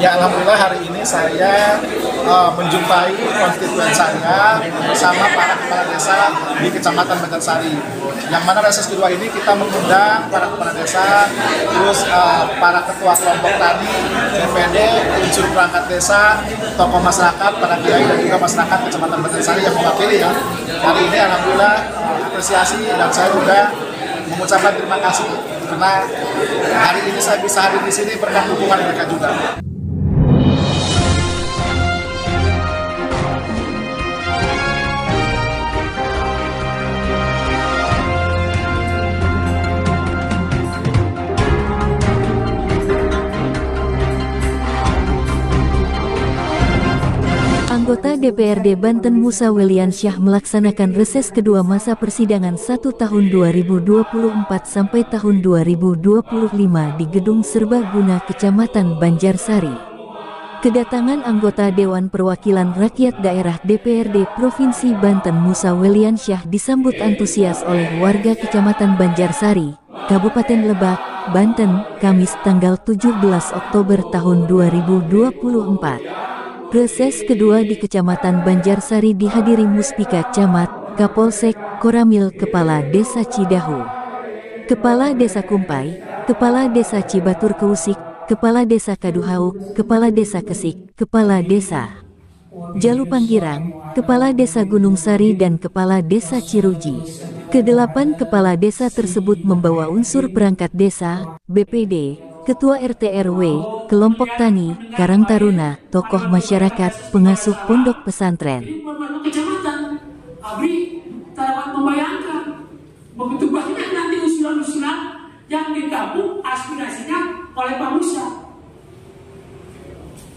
Ya, alhamdulillah hari ini saya menjumpai konstituen saya bersama para kepala desa di Kecamatan Banjarsari. Yang mana reses kedua ini kita mengundang para kepala desa, terus para ketua kelompok tani, DPD, unsur perangkat desa, tokoh masyarakat, para kiai dan juga masyarakat Kecamatan Banjarsari yang mewakili ya. Hari ini alhamdulillah apresiasi dan saya juga mengucapkan terima kasih karena hari ini saya bisa hadir di sini berkat dukungan mereka juga. Anggota DPRD Banten Musa Weliansyah melaksanakan reses kedua masa persidangan 1 tahun 2024 sampai tahun 2025 di Gedung Serbaguna Kecamatan Banjarsari. Kedatangan anggota Dewan Perwakilan Rakyat Daerah DPRD Provinsi Banten Musa Weliansyah disambut antusias oleh warga Kecamatan Banjarsari, Kabupaten Lebak, Banten, Kamis tanggal 17 Oktober tahun 2024. Reses kedua di Kecamatan Banjarsari dihadiri Muspika Camat, Kapolsek, Koramil, Kepala Desa Cidahu, Kepala Desa Kumpai, Kepala Desa Cibatur Keusik, Kepala Desa Kaduhau, Kepala Desa Kesik, Kepala Desa Jalupanggirang, Kepala Desa Gunung Sari dan Kepala Desa Ciruji. Kedelapan kepala desa tersebut membawa unsur perangkat desa, BPD, Ketua RT RW, kelompok tani, Karang Taruna, tokoh masyarakat, pengasuh pondok pesantren. Kecamatan, Abri dapat membayangkan begitu banyak nanti usulan-usulan yang digabung aspirasinya oleh Pak Musa.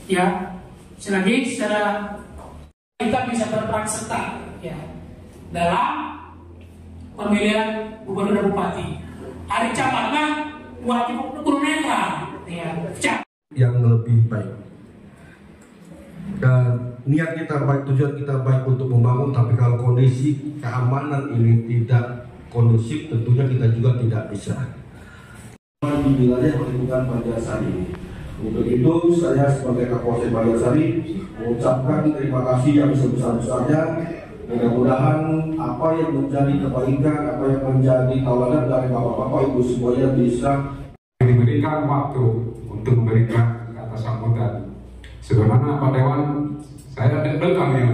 Ya, selagi secara kita bisa berperan serta ya dalam pemilihan gubernur dan bupati. Hari camatnya wajib turunetra yang lebih baik, dan niat kita baik, tujuan kita baik untuk membangun, tapi kalau kondisi keamanan ini tidak kondusif, tentunya kita juga tidak bisa di wilayah lingkungan Banjarsari. Untuk itu saya sebagai Kapolsek Banjarsari mengucapkan terima kasih yang sebesar-besarnya. Mudah-mudahan apa yang menjadi kebaikan, apa yang menjadi tauladan dari bapak-bapak ibu semuanya bisa diberikan waktu untuk memberikan kata sambutan. Sebagaimana Pak Dewan, saya belakang ya,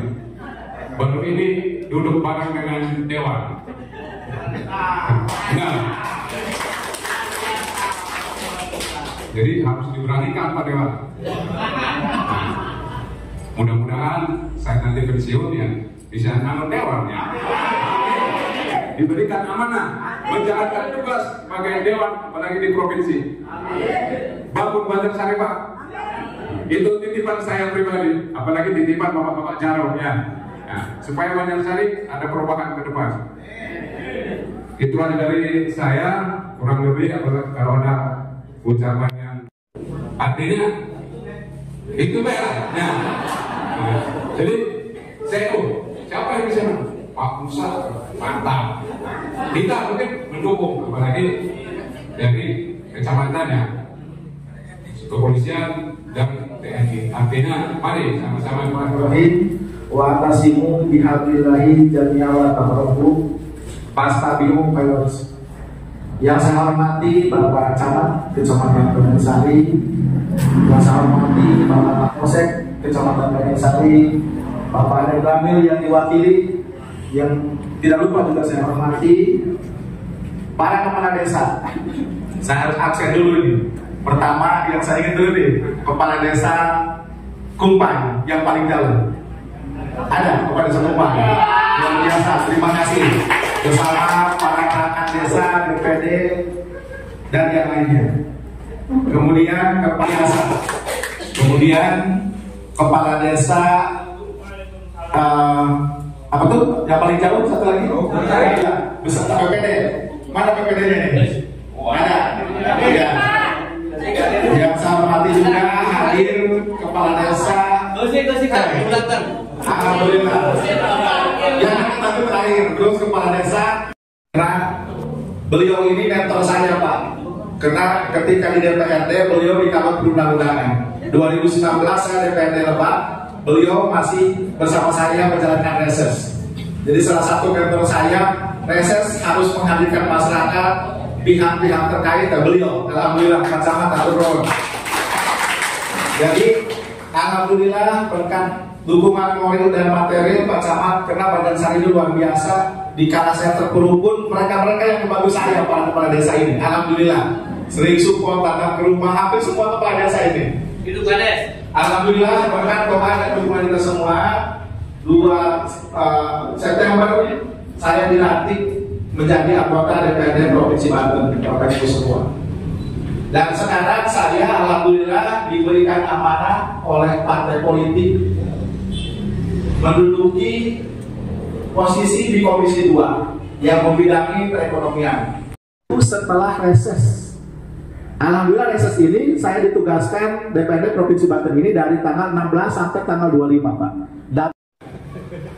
baru ini duduk bareng dengan Dewan. Nah, jadi harus diberanikan Pak Dewan. Mudah-mudahan saya nanti pensiun ya bisa nanggung Dewan ya. Diberikan amanah menjalankan tugas sebagai Dewan, apalagi di provinsi. Bangun Banjarsari Pak. Itu titipan saya pribadi, apalagi titipan bapak-bapak Jarod ya. Nah, supaya Banjarsari ada perubahan ke depan. Itu aja dari saya, kurang lebih kalau ada ucapan yang artinya itu merah. Nah, jadi saya siapa yang bisa Pak Musa mantap. Kita mungkin mendukung, apalagi dari kecamatannya, kepolisian dan TNI. Artinya mari sama-sama wa atasimu bihablillahi jami'a wa tafarraqu fastabiqu khairat. Yang saya hormati Bapak Camat Kecamatan Banjarsari, yang saya hormati Bapak Kapolsek Kecamatan Banjarsari, Bapak Adek Ramil yang diwakili, yang tidak lupa juga saya hormati para kepala desa. Saya harus absen dulu nih. Pertama yang saya ingin dulu nih, kepala desa Kumpai yang paling jauh. Ada kepala desa Kumpai yang biasa. Terima kasih bersama para perangkat desa, DPD dan yang lainnya. Kemudian kepala desa, kepala desa apa tuh yang paling jauh satu lagi? Ya, beserta PPD. Mana PPD-nya nih? Ada. Ya. Yang saya hormati juga hadir kepala desa. Alhamdulillah. Yang kita terakhir terus kepala desa. Karena beliau ini mentor saya Pak. Karena ketika di DPRD beliau dikawal perundang-undangan. 2019 saya DPRD Lebak, beliau masih bersama saya menjalankan reses. Jadi salah satu kantor saya, reses harus menghadirkan masyarakat, pihak-pihak terkait dan beliau. Alhamdulillah Pak Camat turun. Jadi alhamdulillah berkat dukungan moral dan material Pak Camat, karena Badan Sari itu luar biasa. Di kala saya terpuruk pun mereka-mereka yang membantu saya, para kepala desa ini, alhamdulillah sering support, datang ke rumah, hampir semua kepala desa ini. Itu Kades. Alhamdulillah berkat doa dan dukungan kita semua, 2 September saya dilantik menjadi anggota DPRD Provinsi Banten, Bapak Ibu semua. Dan sekarang saya alhamdulillah diberikan amanah oleh partai politik menduduki posisi di Komisi 2 yang membidangi perekonomian. Setelah reses, alhamdulillah reses ini saya ditugaskan DPRD Provinsi Banten ini dari tanggal 16 sampai tanggal 25, Pak. Dan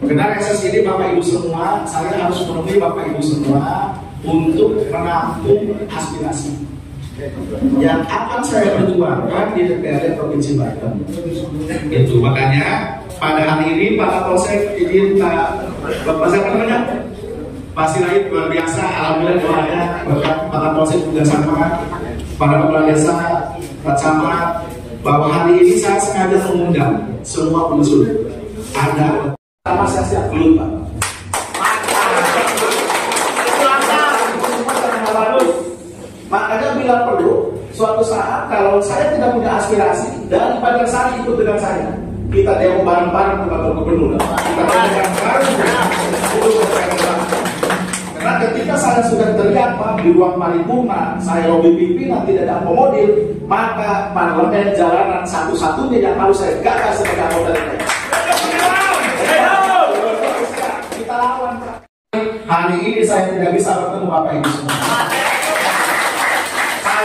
karena reses ini Bapak Ibu semua, saya harus menemui Bapak Ibu semua untuk menampung aspirasi yang akan saya perjuangkan di DPRD Provinsi Banten. Itu makanya pada hari ini Pak Kapolsek izin Bapak siapa namanya? Pak Sirait luar biasa, alhamdulillah doanya berkat Pak Kapolsek juga sama para kepala desa, Pak Camat, bahwa hari ini saya sengaja mengundang semua unsur. Ada sama saya siap dulu, Pak. Makanya bila perlu, suatu saat kalau saya tidak punya aspirasi dan Badan Sari ikut dengan saya, kita demo bareng-bareng ke kantor gubernur. Kita bareng-bareng karena ketika saya sudah terlihat Pak di ruang paripurna, saya lobby pimpinan tidak ada akomodir, maka parlemen jalanan satu-satunya yang harus saya gagas sebagai anggota DPR. Kita lawan, Pak. Hari ini saya tidak bisa bertemu Bapak Ibu semua.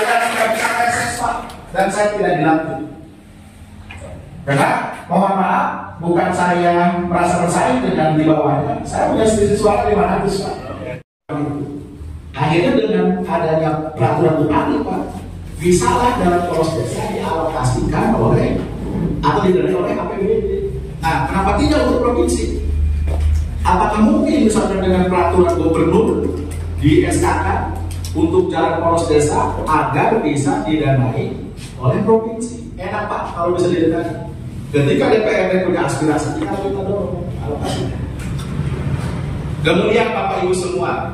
Saya tidak bisa reses, Pak, dan saya tidak dilantik. Karena mohon maaf, bukan saya merasa bersaing dengan di bawahnya. Saya punya selisih suara 500, Pak. Akhirnya dengan adanya peraturan bupati, Pak, bisalah dalam poros desa dialokasikan oleh atau didanai oleh APBD. Nah, kenapa tidak untuk provinsi? Apakah mungkin misalnya dengan peraturan gubernur di SKK untuk jalan poros desa agar bisa didanai oleh provinsi? Enak, Pak, kalau bisa didanai. Ketika DPRD punya aspirasi, kita dorong alokasinya. Kemudian Bapak Ibu semua,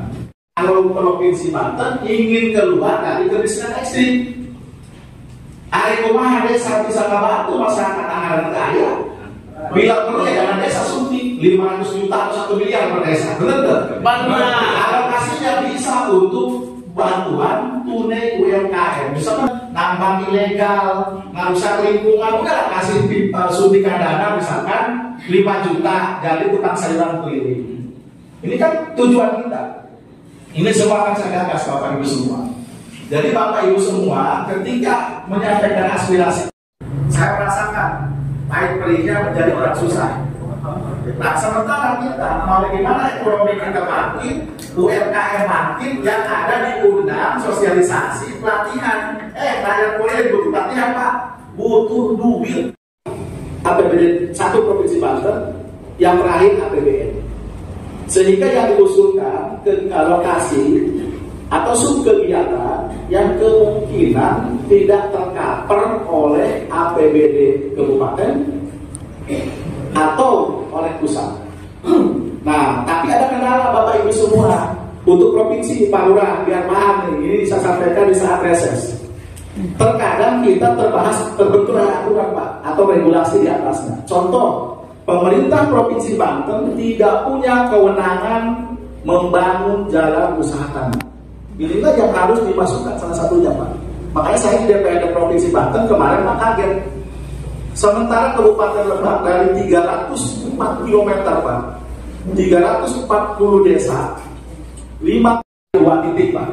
kalau Provinsi Banten ingin keluar dari kemiskinan ekstrim, hari kumaha desa bisa membantu masyarakat anggaran kaya. Bila perlu ya dana desa suntik 500 juta atau 1 miliar per desa, benar? Alokasinya bisa untuk bantuan tunai UMKM, misalkan nambang ilegal, ngarusak lingkungan, udah kasih suntikan dana misalkan 5 juta jadi tukang sayuran keliling. Ini kan tujuan kita. Ini semua akan saya gagas Bapak Ibu semua. Jadi Bapak Ibu semua ketika menyampaikan aspirasi, saya merasakan baik perihnya menjadi orang susah. Nah sementara kita mau gimana ekonomi kita makin, UMKM makin, yang ada diundang sosialisasi pelatihan. Rakyat boleh butuh pelatihan, Pak, butuh duit. APBD 1 Provinsi Banten, yang terakhir APBN. Sehingga yang diusulkan ke lokasi atau subkegiatan yang kemungkinan tidak tercover oleh APBD kabupaten atau oleh pusat. Nah, tapi ada kendala Bapak Ibu semua. Untuk provinsi Pak Lurah, biar paham ini bisa sampaikan di saat reses. Terkadang kita terbentur aturan, Pak, atau regulasi di atasnya. Contoh, pemerintah Provinsi Banten tidak punya kewenangan membangun jalan usaha tanah. Inilah yang harus dimasukkan salah satunya, Pak. Makanya saya di DPRD Provinsi Banten kemarin Pak kaget. Sementara Kabupaten Lebak dari 304 km, Pak, 340 desa, 52 titik, Pak.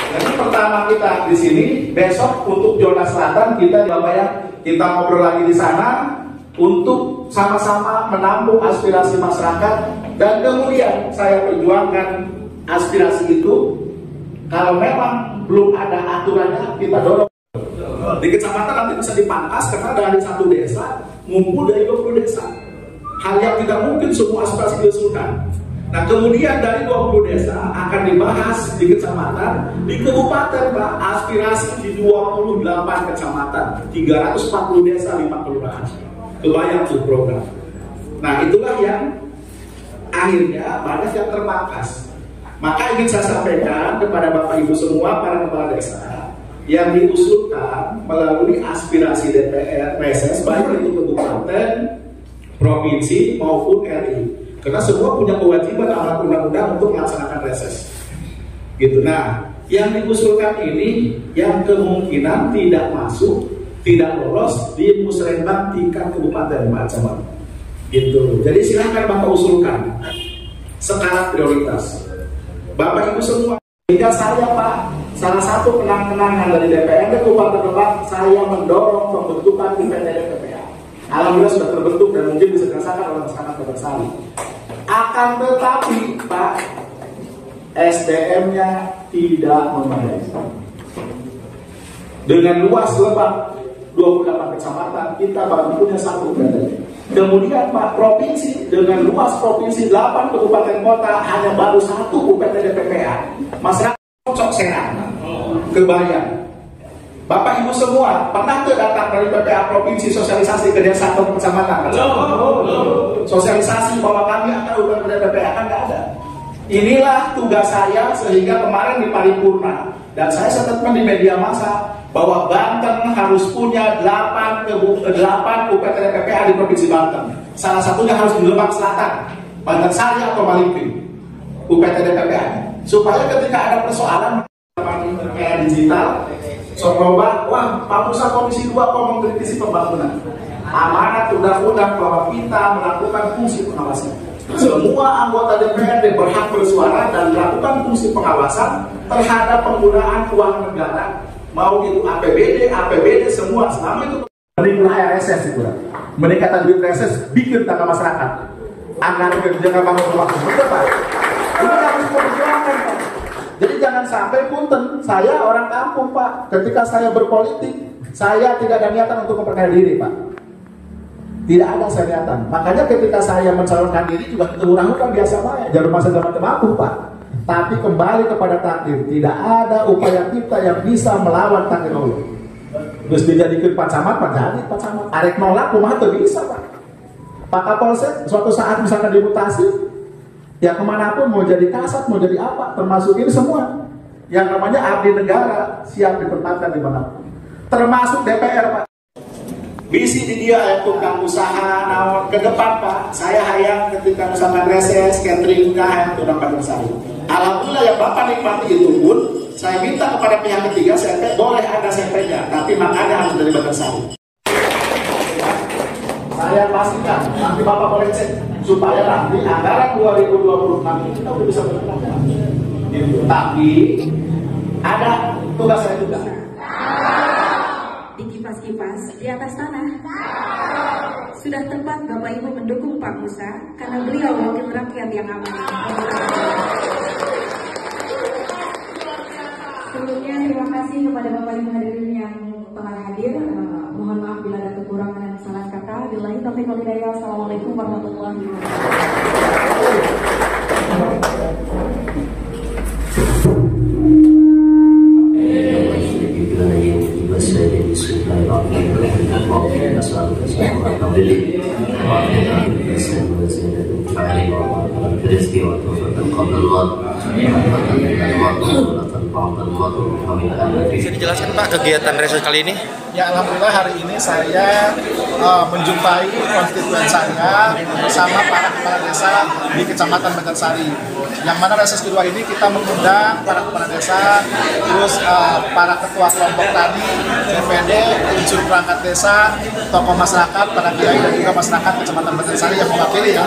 Jadi pertama kita di sini, besok untuk zona selatan kita di Babayang, kita ngobrol lagi di sana untuk sama-sama menampung aspirasi masyarakat, dan kemudian saya perjuangkan aspirasi itu. Kalau memang belum ada aturannya, kita dorong. Di kecamatan nanti bisa dipangkas karena dari satu desa ngumpul dari 20 desa. Hal yang tidak mungkin semua aspirasi diusulkan. Nah kemudian dari 20 desa akan dibahas di kecamatan, di kabupaten Pak, aspirasi di 28 kecamatan, 340 desa, 5 kelurahan. Kebayang tuh program. Nah itulah yang akhirnya banyak yang terpangkas. Maka ingin saya sampaikan kepada Bapak Ibu semua para kepala desa yang diusulkan melalui aspirasi DPR reses baik itu kabupaten, provinsi maupun RI. Karena semua punya kewajiban amanat undang-undang untuk melaksanakan reses. Gitu. Nah, yang diusulkan ini yang kemungkinan tidak masuk, tidak lolos di musrenbang tingkat kabupaten Pak. Gitu. Jadi silahkan Bapak usulkan skala prioritas. Bapak Ibu semua, hingga saya Pak, salah satu kenang-kenangan dari DPRD Kabupaten Lebak, saya mendorong pembentukan UPT-DPPA. Alhamdulillah sudah terbentuk dan mungkin bisa dirasakan oleh masyarakat Bersari. Akan tetapi Pak, SDM-nya tidak memadai. Dengan luas Lebak 28 kecamatan, kita baru punya 1 UPT. Kemudian Pak, provinsi dengan luas provinsi 8 kabupaten kota hanya baru 1 UPT DPPA. Masyarakat cocok sehat. Kebayang. Bapak Ibu semua pernah ke datang dari PPA provinsi sosialisasi ke desa atau kecamatan? Sosialisasi bahwa kami akan UPT DPPA kan nggak ada. Inilah tugas saya sehingga kemarin di paripurna dan saya statement di media massa bahwa Banten harus punya 8 UPT DPPA di provinsi Banten. Salah satunya harus di Lebak Selatan, Banten Sari atau Malingping UPT DPPA. Supaya ketika ada persoalan digital, coba, wah, Pak Musa Komisi 2 kok mengkritisi pembangunan. Amanat undang-undang bahwa kita melakukan fungsi pengawasan. Semua anggota DPRD berhak bersuara dan melakukan fungsi pengawasan terhadap penggunaan uang negara. Mau itu APBD semua, selama itu meningkatkan RSS itu. Meningkatkan duit RSS, bikin tangga masyarakat. Agar kerja bangun rumah. Betul Pak? Ini harus diperjuangkan Pak. Jadi jangan sampai punten, saya orang kampung Pak, ketika saya berpolitik, saya tidak ada niatan untuk memperkaya diri Pak. Tidak ada saya niatan. Makanya ketika saya mencalonkan diri juga kelurahan biasa Pak, jarum masa zaman mampu Pak. Tapi kembali kepada takdir, tidak ada upaya kita yang bisa melawan takdir Allah. Terus dijadikan Pak Camat, Pak Camat. Arek nolak, rumah itu bisa Pak. Pak Kapolsek, suatu saat misalkan dimutasi, ya kemanapun mau jadi kasat, mau jadi apa, termasuk ini semua yang namanya abdi negara siap ditempatkan di mana, termasuk DPR Pak. Bisi di dia yang tukang usaha nawar ke depan Pak. Saya hayang ketika misalkan reses, catering yang tukang Bersari. Alhamdulillah yang Bapak nikmati itu pun saya minta kepada pihak ketiga, CP boleh ada CP-nya, tapi makanya harus dari Bersari. Saya pastikan nanti Bapak boleh cek supaya nanti anggaran 2026 ini kita udah bisa bergerak. Gitu. Tapi ada tugas saya juga. Di kipas-kipas di atas tanah. Sudah tepat Bapak Ibu mendukung Pak Musa karena beliau wakil rakyat yang amanah. Sebelumnya terima kasih kepada Bapak Ibu hadirin yang telah hadir. Mohon maaf bila ada kekurangan dan salah kata. Billahi taufiq wal hidayah. Assalamualaikum warahmatullahi wabarakatuh. Bisa dijelaskan Pak kegiatan reses kali ini? Ya alhamdulillah hari ini saya menjumpai konstituen saya bersama para kepala desa di Kecamatan Banjarsari. Yang mana reses kedua ini kita mengundang para kepala desa, terus para ketua kelompok tani, DPD, unsur perangkat desa, tokoh masyarakat, para kiai dan juga masyarakat Kecamatan Banjarsari yang mewakili ya.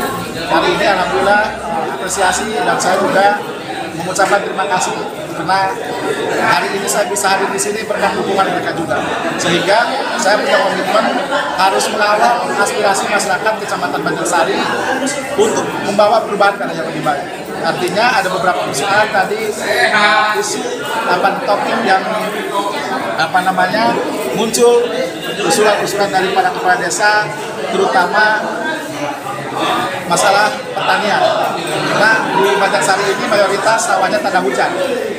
Hari ini alhamdulillah apresiasi dan saya juga mengucapkan terima kasih karena hari ini saya bisa hadir di sini berkat dukungan mereka juga, sehingga saya punya komitmen harus mengawal aspirasi masyarakat Kecamatan Banjarsari untuk membawa perubahan yang lebih baik. Artinya ada beberapa persoalan tadi, isu topik yang muncul, usulan-usulan dari para kepala desa, terutama masalah pertanian. Karena di Banjarsari ini mayoritas sawahnya tak ada hujan.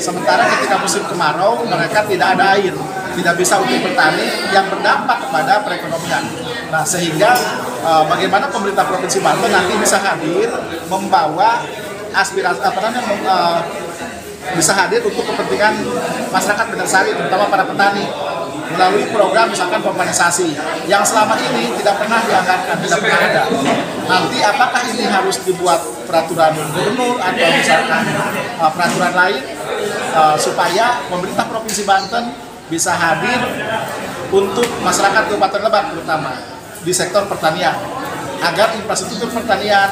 Sementara ketika musim kemarau mereka tidak ada air, tidak bisa untuk bertani yang berdampak kepada perekonomian. Nah, sehingga bagaimana pemerintah Provinsi Banten nanti bisa hadir membawa aspirasi bisa hadir untuk kepentingan masyarakat Banjarsari, terutama para petani, melalui program misalkan kompansasi yang selama ini tidak pernah dianggarkan, tidak pernah ada. Nanti apakah ini harus dibuat peraturan gubernur atau misalkan peraturan lain supaya pemerintah Provinsi Banten bisa hadir untuk masyarakat Kabupaten Lebak terutama di sektor pertanian, agar infrastruktur pertanian,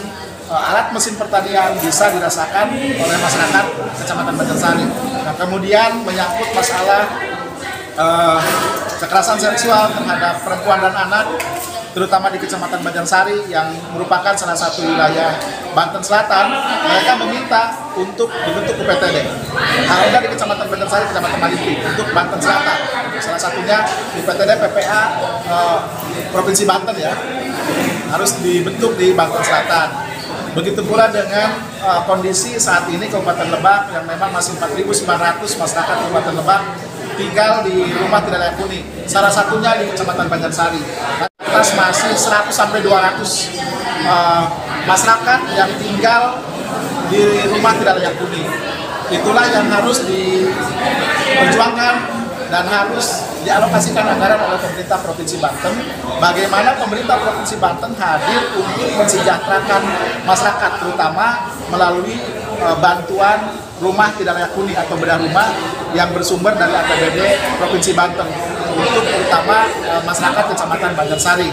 alat mesin pertanian bisa dirasakan oleh masyarakat Kecamatan Banjarsari. Nah, kemudian menyangkut masalah kekerasan seksual terhadap perempuan dan anak, terutama di Kecamatan Banjarsari yang merupakan salah satu wilayah Banten Selatan, mereka meminta untuk dibentuk UPTD. Ada di Kecamatan Banjarsari, Kecamatan Malimpi, untuk Banten Selatan. Salah satunya UPTD PPA Provinsi Banten ya, harus dibentuk di Banten Selatan. Begitu pula dengan kondisi saat ini Kabupaten Lebak yang memang masih 4.900 masyarakat Kabupaten Lebak tinggal di rumah tidak layak huni. Salah satunya di Kecamatan Banjarsari. Atas masih 100 sampai 200 masyarakat yang tinggal di rumah tidak layak huni. Itulah yang harus diperjuangkan dan harus dialokasikan anggaran oleh pemerintah Provinsi Banten. Bagaimana pemerintah Provinsi Banten hadir untuk mensejahterakan masyarakat, terutama melalui bantuan rumah tidak layak huni atau bedah rumah yang bersumber dari APBD Provinsi Banten untuk terutama masyarakat Kecamatan Banjarsari.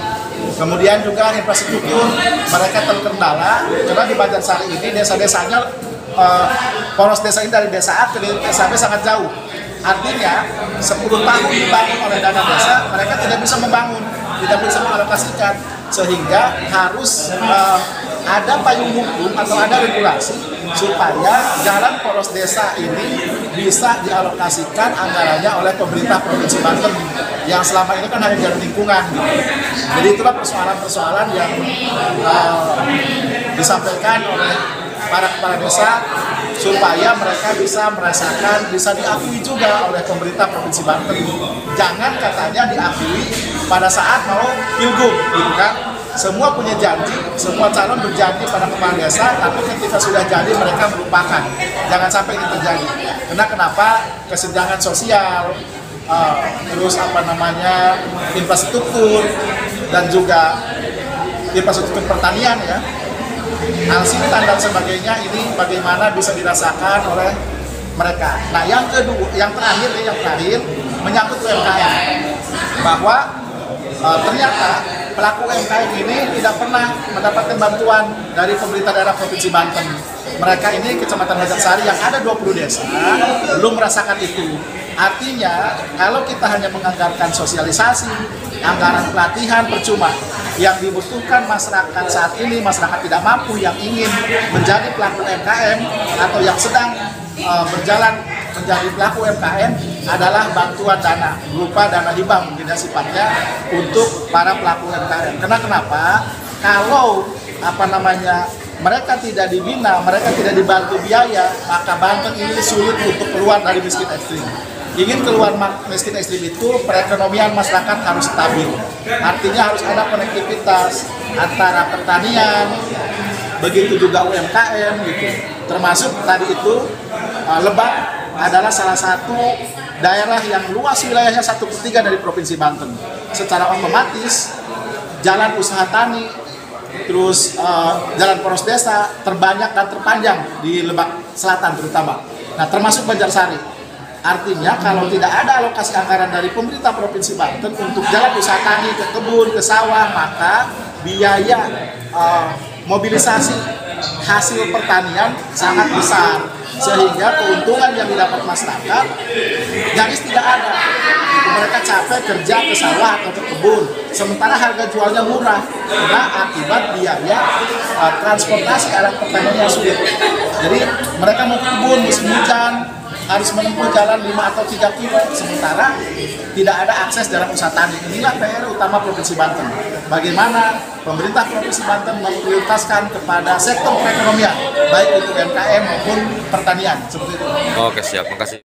Kemudian juga infrastruktur mereka terkendala karena di Banjarsari ini desa-desanya poros desa ini dari desa A ke desa B sangat jauh. Artinya 10 tahun dibangun oleh dana desa, mereka tidak bisa membangun, tidak bisa mengalokasikan, sehingga harus ada payung hukum atau ada regulasi supaya jalan poros desa ini bisa dialokasikan anggarannya oleh pemerintah Provinsi Banten yang selama ini kan hanya jalan lingkungan gitu. Jadi itulah persoalan-persoalan yang disampaikan oleh para kepala desa supaya mereka bisa merasakan, bisa diakui juga oleh pemerintah Provinsi Banten. Jangan katanya diakui pada saat mau pilgub, gitu kan? Semua punya janji, semua calon berjanji pada kepala desa, tapi ketika sudah jadi mereka melupakan. Jangan sampai ini terjadi. Karena kenapa? Kesenjangan sosial, terus infrastruktur dan juga infrastruktur pertanian ya. Alsintan dan sebagainya ini bagaimana bisa dirasakan oleh mereka. Nah, yang terakhir menyangkut UMKM, bahwa ternyata pelaku UMKM ini tidak pernah mendapatkan bantuan dari pemerintah daerah Provinsi Banten. Mereka ini Kecamatan Banjarsari yang ada 20 desa belum merasakan itu. Artinya kalau kita hanya menganggarkan sosialisasi, anggaran pelatihan percuma. Yang dibutuhkan masyarakat saat ini, masyarakat tidak mampu yang ingin menjadi pelaku UMKM atau yang sedang berjalan menjadi pelaku UMKM adalah bantuan dana berupa dana hibah mungkin sifatnya untuk para pelaku UMKM. Kenapa? Kalau mereka tidak dibina, mereka tidak dibantu biaya, maka Banten ini sulit untuk keluar dari miskin ekstrim. Ingin keluar miskin ekstrim itu perekonomian masyarakat harus stabil. Artinya harus ada konektivitas antara pertanian, begitu juga UMKM gitu. Termasuk tadi itu Lebak adalah salah satu daerah yang luas wilayahnya 1/3 dari Provinsi Banten. Secara otomatis jalan usaha tani, terus jalan poros desa terbanyak dan terpanjang di Lebak Selatan terutama. Nah, termasuk Banjarsari. Artinya kalau tidak ada alokasi anggaran dari pemerintah Provinsi Banten untuk jalan usaha tani, ke kebun, ke sawah, maka biaya mobilisasi hasil pertanian sangat besar, sehingga keuntungan yang didapat masyarakat nyaris tidak ada. mereka capek kerja ke sawah atau ke kebun, sementara harga jualnya murah karena akibat biaya transportasi alat pertanian yang sulit. Jadi mereka mau ke kebun musim hujan harus menempuh jalan 5 atau 3 kilo, sementara tidak ada akses dalam usaha tani. Inilah PR utama Provinsi Banten. Bagaimana pemerintah Provinsi Banten memprioritaskan kepada sektor perekonomian, baik itu UMKM maupun pertanian. Seperti itu. Oke, siap, makasih.